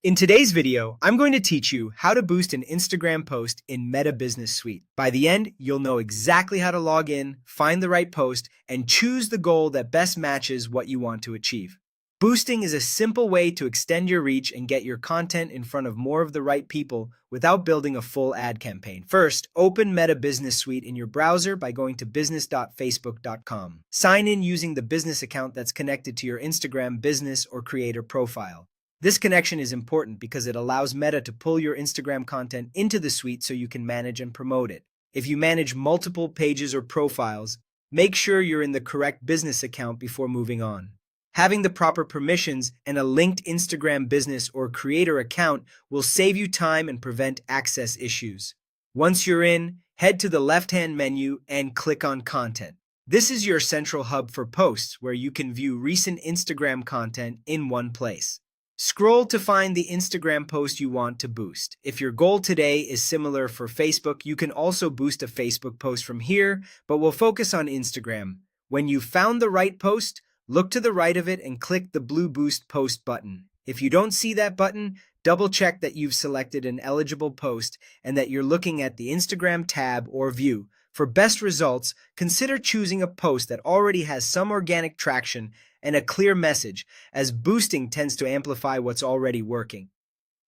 In today's video, I'm going to teach you how to boost an Instagram post in Meta Business Suite. By the end, you'll know exactly how to log in, find the right post, and choose the goal that best matches what you want to achieve. Boosting is a simple way to extend your reach and get your content in front of more of the right people without building a full ad campaign. First, open Meta Business Suite in your browser by going to business.facebook.com. Sign in using the business account that's connected to your Instagram business or creator profile. This connection is important because it allows Meta to pull your Instagram content into the suite so you can manage and promote it. If you manage multiple pages or profiles, make sure you're in the correct business account before moving on. Having the proper permissions and a linked Instagram business or creator account will save you time and prevent access issues. Once you're in, head to the left-hand menu and click on Content. This is your central hub for posts where you can view recent Instagram content in one place. Scroll to find the Instagram post you want to boost. If your goal today is similar for Facebook, you can also boost a Facebook post from here, but we'll focus on Instagram. When you've found the right post, look to the right of it and click the blue Boost Post button. If you don't see that button, double check that you've selected an eligible post and that you're looking at the Instagram tab or view. For best results, consider choosing a post that already has some organic traction and a clear message, as boosting tends to amplify what's already working.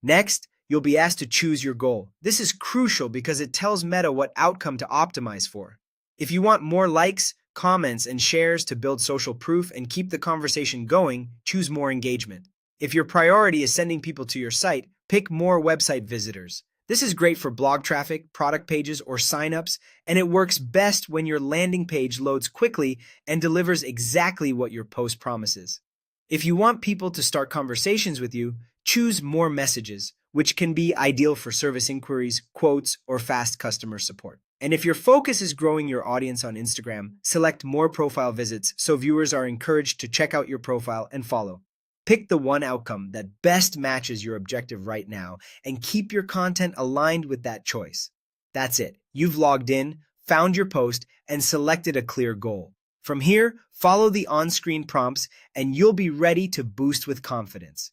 Next, you'll be asked to choose your goal. This is crucial because it tells Meta what outcome to optimize for. If you want more likes, comments, and shares to build social proof and keep the conversation going, choose more engagement. If your priority is sending people to your site, pick more website visitors. This is great for blog traffic, product pages, or signups, and it works best when your landing page loads quickly and delivers exactly what your post promises. If you want people to start conversations with you, choose more messages, which can be ideal for service inquiries, quotes, or fast customer support. And if your focus is growing your audience on Instagram, select more profile visits so viewers are encouraged to check out your profile and follow. Pick the one outcome that best matches your objective right now and keep your content aligned with that choice. That's it. You've logged in, found your post, and selected a clear goal. From here, follow the on-screen prompts and you'll be ready to boost with confidence.